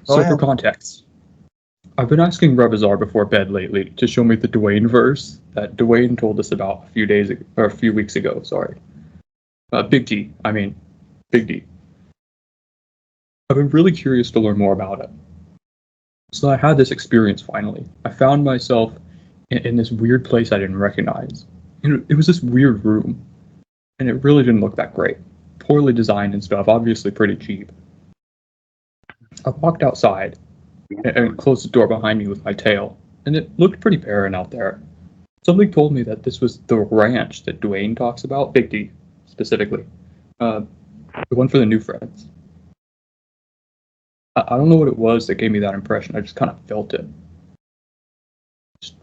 Go So for ahead. context, I've been asking Rebazar before bed lately to show me the Duane verse that Duane told us about a few weeks ago. Sorry, Big D. I mean, Big D. I've been really curious to learn more about it. So I had this experience finally. I found myself in this weird place I didn't recognize. It was this weird room, and it really didn't look that great. Poorly designed and stuff, obviously pretty cheap. I walked outside and closed the door behind me with my tail, and it looked pretty barren out there. Something told me that this was the ranch that Duane talks about, Big D specifically, the one for the new friends. I don't know what it was that gave me that impression. I just kind of felt it. Just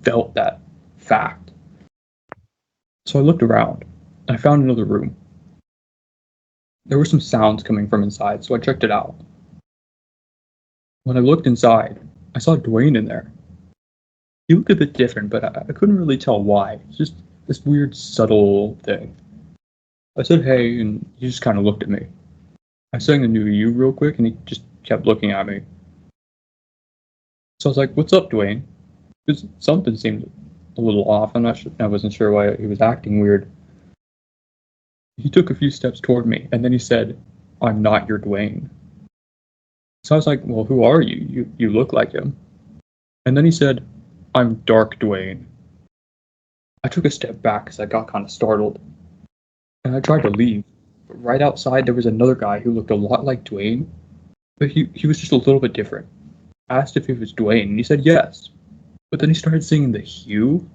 felt that fact. So I looked around, and I found another room. There were some sounds coming from inside, so I checked it out. When I looked inside, I saw Duane in there. He looked a bit different, but I couldn't really tell why. It's just this weird, subtle thing. I said, hey, and he just kind of looked at me. I sang the new you real quick, and he just kept looking at me. So I was like, what's up, Duane? Because something seemed a little off. I wasn't sure why he was acting weird. He took a few steps toward me, and then he said, I'm not your Duane. So I was like, well, who are you? You look like him. And then he said, I'm Dark Duane. I took a step back because I got kind of startled. And I tried to leave. But right outside, there was another guy who looked a lot like Duane, but he was just a little bit different. I asked if he was Duane, and he said yes. But then he started singing the Hue,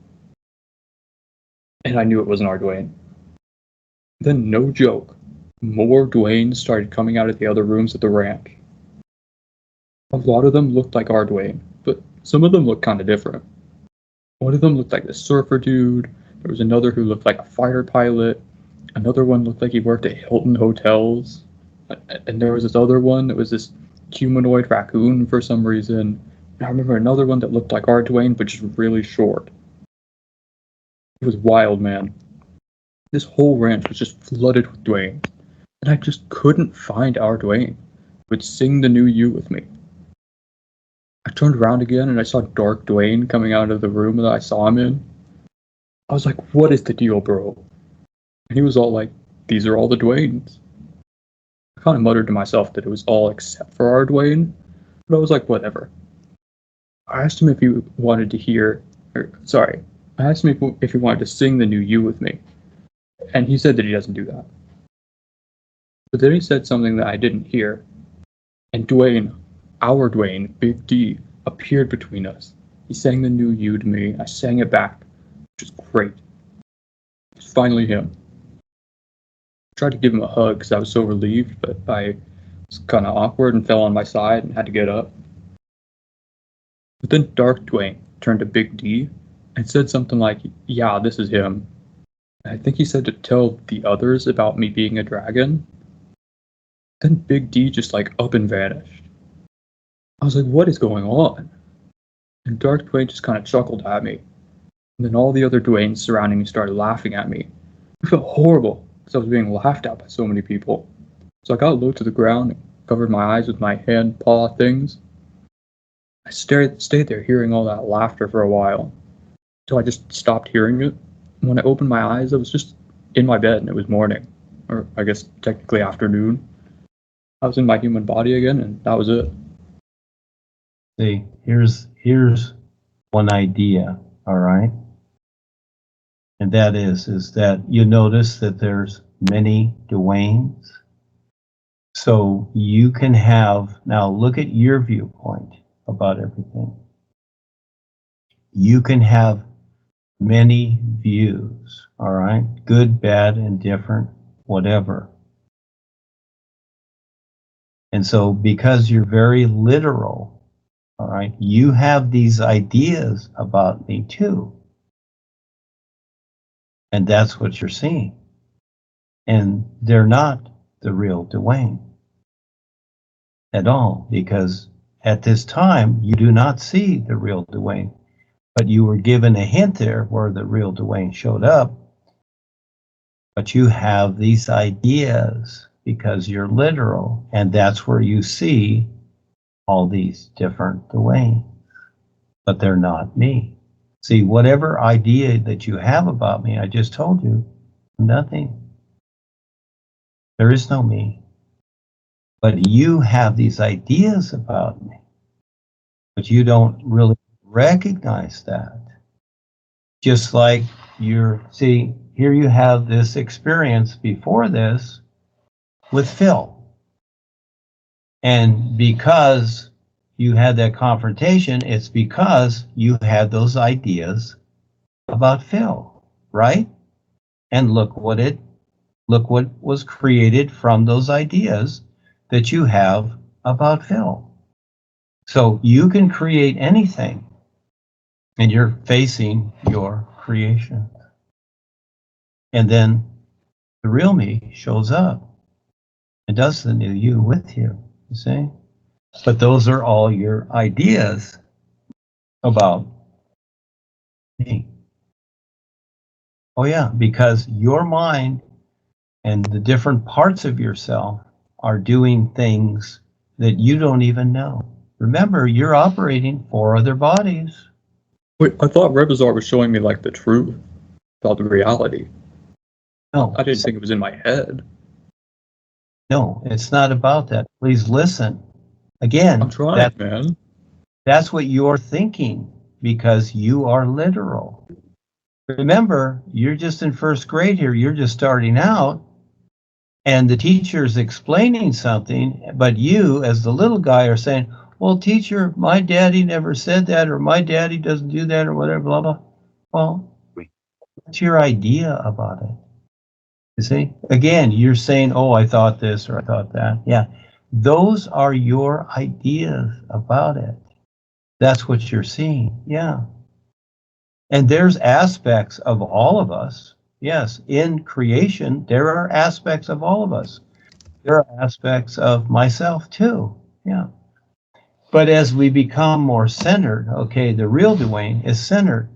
and I knew it wasn't our Duane. Then, no joke, more Duanes started coming out of the other rooms at the ranch. A lot of them looked like our Duane, but some of them looked kind of different. One of them looked like the surfer dude. There was another who looked like a fighter pilot. Another one looked like he worked at Hilton Hotels. And there was this other one that was this humanoid raccoon for some reason. And I remember another one that looked like our Duane, but just really short. It was wild, man. This whole ranch was just flooded with Duanes. And I just couldn't find our Duane who would sing the new you with me. I turned around again and I saw Dark Duane coming out of the room that I saw him in. I was like, what is the deal, bro? And he was all like, these are all the Duanes. I kind of muttered to myself that it was all except for our Duane, but I was like, whatever. I asked him if he wanted to I asked him if he wanted to sing the new you with me, and he said that he doesn't do that. But then he said something that I didn't hear, and Duane, our Duane, Big D, appeared between us. He sang the new you to me, I sang it back, which was great. It's finally him. I tried to give him a hug because I was so relieved, but I was kind of awkward and fell on my side and had to get up. But then Dark Duane turned to Big D and said something like, yeah, this is him. And I think he said to tell the others about me being a dragon. Then Big D just like up and vanished. I was like, what is going on? And Dark Duane just kind of chuckled at me. And then all the other Duanes surrounding me started laughing at me. I felt horrible because I was being laughed at by so many people. So I got low to the ground and covered my eyes with my hand paw things. I stayed there hearing all that laughter for a while, until I just stopped hearing it. And when I opened my eyes, I was just in my bed and it was morning, or I guess technically afternoon. I was in my human body again and that was it. See, here's one idea, all right? And that is that you notice that there's many Duanes. So you can have, now look at your viewpoint about everything. You can have many views, all right? Good, bad, indifferent, whatever. And so because you're very literal, all right, you have these ideas about me too. And that's what you're seeing. And they're not the real Duane at all, because at this time you do not see the real Duane, but you were given a hint there where the real Duane showed up. But you have these ideas because you're literal, and that's where you see all these different Duane, but they're not me. See, whatever idea that you have about me, I just told you, nothing. There is no me. But you have these ideas about me, but you don't really recognize that. Just like see, here you have this experience before this with Phil. And because you had that confrontation, it's because you had those ideas about Phil, right? And look what was created from those ideas that you have about Phil. So you can create anything, and you're facing your creation. And then the real me shows up and does the new you with you, you see? But those are all your ideas about me. Oh yeah, because your mind and the different parts of yourself are doing things that you don't even know. Remember, you're operating 4 other bodies. Wait, I thought Rebizar was showing me like the truth about the reality. No, I didn't think it was in my head. no, it's not about that. Please listen. Again, I'm trying, man. That's what you're thinking because you are literal. Remember, you're just in first grade here. You're just starting out. And the teacher's explaining something, but you, as the little guy, are saying, well, teacher, my daddy never said that, or my daddy doesn't do that, or whatever, blah, blah. Well, what's your idea about it? You see? Again, you're saying, oh, I thought this, or I thought that. Yeah, those are your ideas about it. That's what you're seeing, yeah. And there's aspects of all of us. Yes, in creation, there are aspects of all of us. There are aspects of myself too, yeah. But as we become more centered, okay, the real Duane is centered,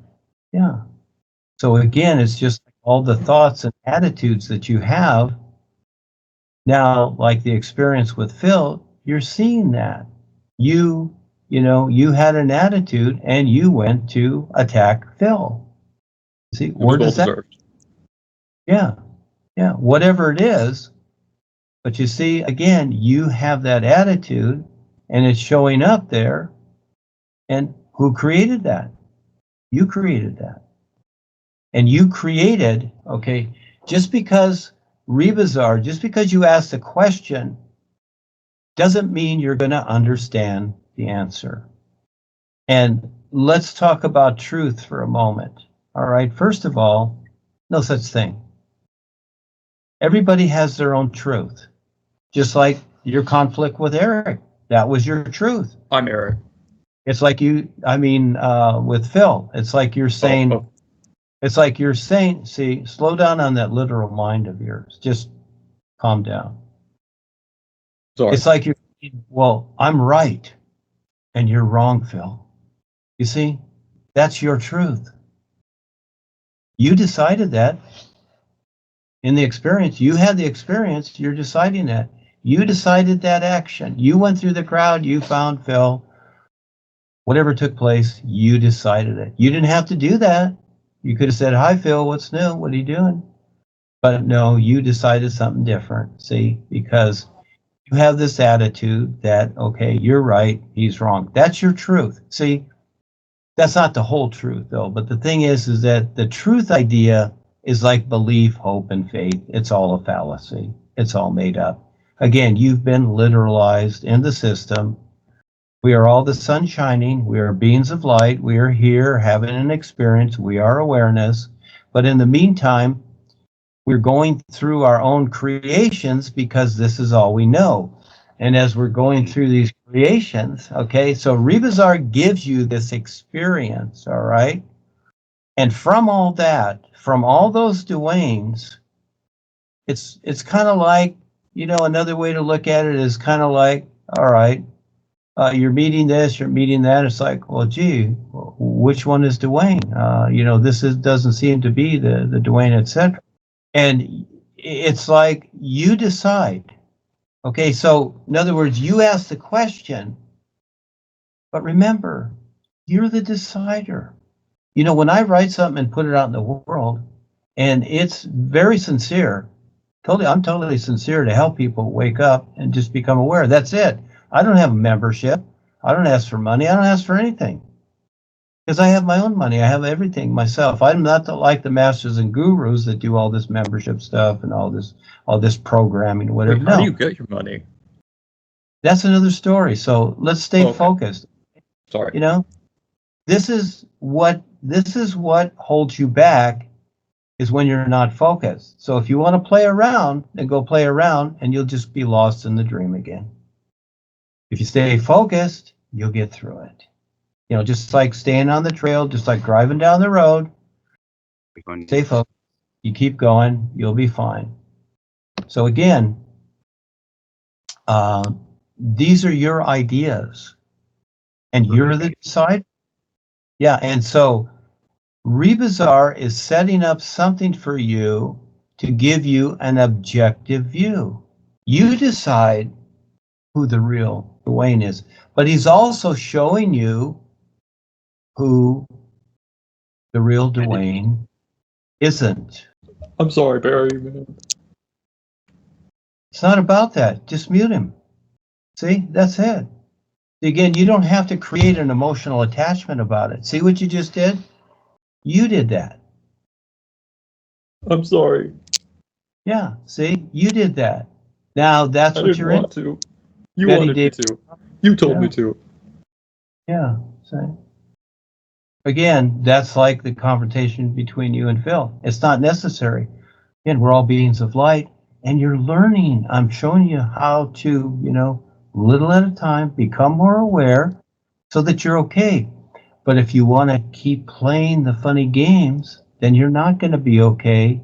yeah. So again, it's just all the thoughts and attitudes that you have. Now, like the experience with Phil, you're seeing that. You had an attitude and you went to attack Phil. See, where does that? Yeah, whatever it is. But you see, again, you have that attitude and it's showing up there. And who created that? You created that. And you created, okay, just because you asked a question doesn't mean you're going to understand the answer. And let's talk about truth for a moment. All right, first of all, no such thing. Everybody has their own truth. Just like your conflict with Eric, that was your truth. I'm Eric. It's like with Phil, it's like you're saying, It's like you're saying, see, slow down on that literal mind of yours. Just calm down. Sorry. It's like you're saying, well, I'm right and you're wrong, Phil. You see, that's your truth. You decided that in the experience. You had the experience, you're deciding that. You decided that action. You went through the crowd, you found Phil. Whatever took place, you decided it. You didn't have to do that. You could have said, hi, Phil, what's new? What are you doing? But no, you decided something different, see, because you have this attitude that, okay, you're right, he's wrong. That's your truth. See, that's not the whole truth, though. But the thing is that the truth idea is like belief, hope, and faith. It's all a fallacy. It's all made up. Again, you've been literalized in the system. We are all the sun shining. We are beings of light. We are here having an experience. We are awareness. But in the meantime, we're going through our own creations because this is all we know. And as we're going through these creations, okay, so Rebizar gives you this experience, all right? And from all that, from all those Duanes, it's kind of like, another way to look at it is kind of like, all right, you're meeting this, you're meeting that. It's like, well, gee, which one is Duane? Doesn't seem to be the Duane, etc. And it's like you decide. Okay, so in other words, you ask the question, But remember, you're the decider. You know, when I write something and put it out in the world, and it's very sincere, I'm totally sincere to help people wake up and just become aware. That's it. I don't have a membership. I don't ask for money. I don't ask for anything. Because I have my own money. I have everything myself. I'm not like the masters and gurus that do all this membership stuff and all this programming, whatever. Wait, how do you get your money? That's another story. So let's stay focused. Sorry. You know, this is what holds you back, is when you're not focused. So if you want to play around, then go play around, and you'll just be lost in the dream again. If you stay focused, you'll get through it. You know, just like staying on the trail, just like driving down the road, stay focused. You keep going, you'll be fine. So again, these are your ideas, and you're the decider. Yeah, and so ReBazaar is setting up something for you to give you an objective view. You decide who the real Duane is, but he's also showing you who the real Duane isn't. I'm sorry, Barry, man. It's not about that. Just mute him. See, that's it. Again, you don't have to create an emotional attachment about it. See what you just did? You did that. I'm sorry. Yeah, see, you did that. Now that's what you're in. I didn't want to. You wanted me to. You told me to. Yeah, see. Again, that's like the confrontation between you and Phil. It's not necessary. Again, we're all beings of light, and you're learning. I'm showing you how to, you know, little at a time, become more aware so that you're okay. But if you want to keep playing the funny games, then you're not going to be okay,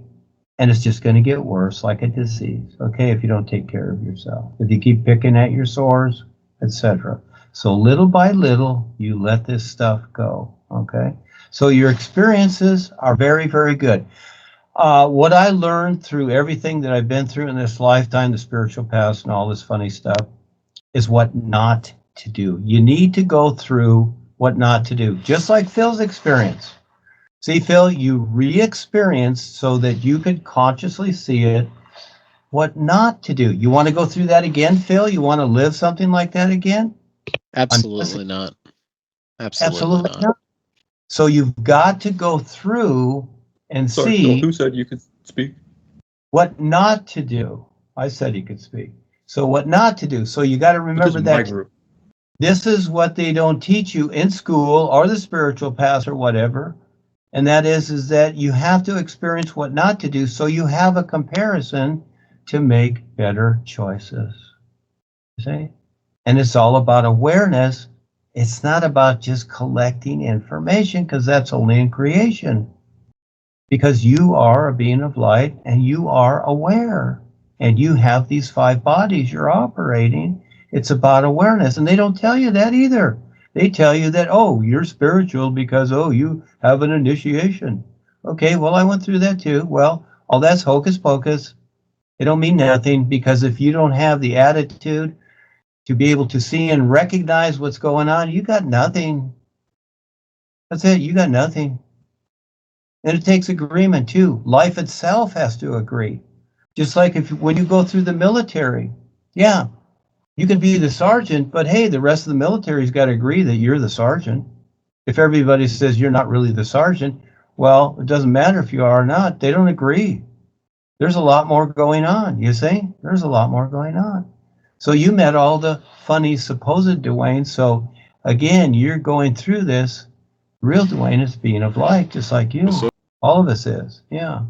and it's just going to get worse, like a disease, okay, if you don't take care of yourself. If you keep picking at your sores, etc. So little by little, you let this stuff go, okay? So your experiences are very, very good. What I learned through everything that I've been through in this lifetime, the spiritual past and all this funny stuff, is what not to do. You need to go through what not to do, just like Phil's experience. See, Phil, you re-experienced so that you could consciously see it, what not to do. You want to go through that again, Phil? You want to live something like that again? Absolutely not. Absolutely not. So you've got to go through and Sorry, see. Phil, who said you could speak? What not to do. I said he could speak. So what not to do. So you got to remember that this is what they don't teach you in school or the spiritual path or whatever. And that is that you have to experience what not to do so you have a comparison to make better choices. See? And it's all about awareness. It's not about just collecting information, because that's only in creation. Because you are a being of light and you are aware. And you have these 5 bodies you're operating. It's about awareness. And they don't tell you that either. They tell you that, oh, you're spiritual because, oh, you have an initiation. Okay, well, I went through that too. Well, all that's hocus pocus. It don't mean nothing, because if you don't have the attitude to be able to see and recognize what's going on, you got nothing. That's it. You got nothing. And it takes agreement too. Life itself has to agree. Just like when you go through the military, yeah, you can be the sergeant, but hey, the rest of the military's got to agree that you're the sergeant. If everybody says you're not really the sergeant, well, it doesn't matter if you are or not. They don't agree. There's a lot more going on, you see? There's a lot more going on. So you met all the funny supposed Duane. So again, you're going through this. Real Duane is being of light, just like you. All of us is. Yeah.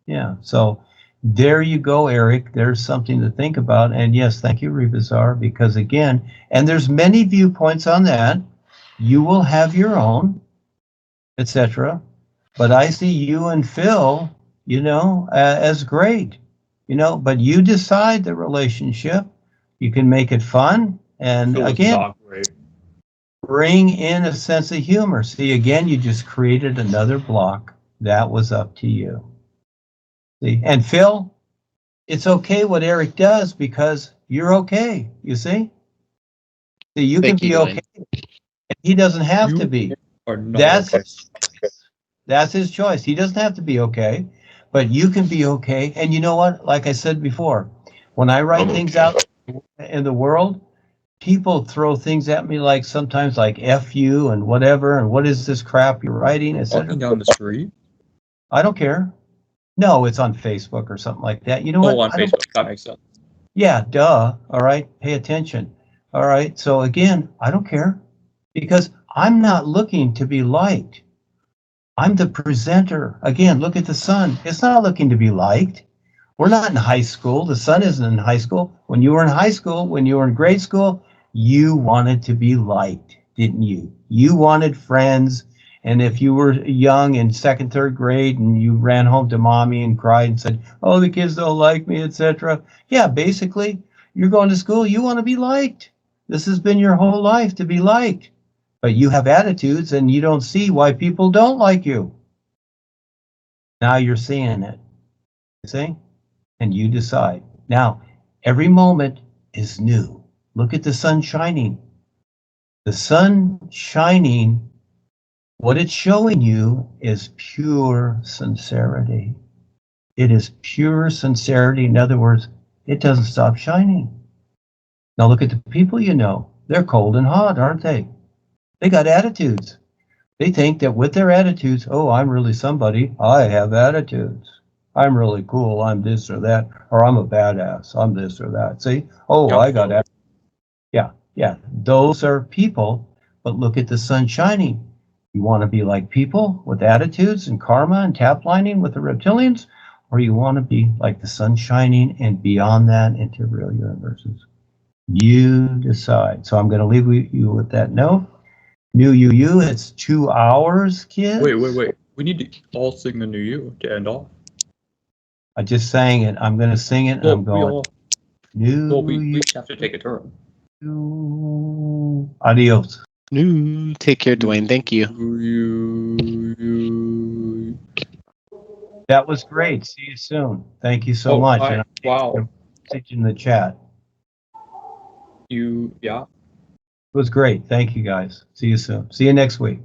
Yeah. So there you go, Eric. There's something to think about. And yes, thank you, ReBazaar, because again, and there's many viewpoints on that. You will have your own, etc. But I see you and Phil, you know, as great, you know, but you decide the relationship. You can make it fun. And Phil again, bring in a sense of humor. See, again, you just created another block. That was up to you. See, and Phil, it's okay what Eric does because you're okay. You see? See, you can be okay. He doesn't have You to be. are not That's okay. that's his choice. He doesn't have to be okay, but you can be okay. And you know what? Like I said before, when I write things out in the world, people throw things at me like sometimes like F you and whatever, and what is this crap you're writing, etc. Walking down the street. I don't care. No, it's on Facebook or something like that. You know Oh, what? on Facebook. That makes sense. Yeah, duh. All right. Pay attention. All right. So again, I don't care because I'm not looking to be liked. I'm the presenter. Again, look at the sun. It's not looking to be liked. We're not in high school. The sun isn't in high school. When you were in high school, when you were in grade school, you wanted to be liked, didn't you? You wanted friends. And if you were young in second, third grade and you ran home to mommy and cried and said, oh, the kids don't like me, etc. Yeah, basically, you're going to school. You want to be liked. This has been your whole life to be liked. But you have attitudes and you don't see why people don't like you. Now you're seeing it. See? And you decide. Now, every moment is new. Look at the sun shining. The sun shining, what it's showing you is pure sincerity. It is pure sincerity. In other words, it doesn't stop shining. Now look at the people you know. They're cold and hot, aren't they? They got attitudes. They think that with their attitudes, oh, I'm really somebody. I have attitudes. I'm really cool. I'm this or that. Or I'm a badass. I'm this or that. See? Oh, Yep. I got attitudes. Yeah. Those are people. But look at the sun shining. You want to be like people with attitudes and karma and tap lining with the reptilians? Or you want to be like the sun shining and beyond that into real universes? You decide. So I'm going to leave you with that note. New you, it's 2 hours, kids. Wait. We need to all sing the New You to end off. I just sang it. I'm going to sing it. Well, I'm going. we have to take a turn. Adios. Take care, Duane. Thank you. That was great. See you soon. Thank you so much. And wow. Message in the chat. Yeah. It was great. Thank you guys. See you soon. See you next week.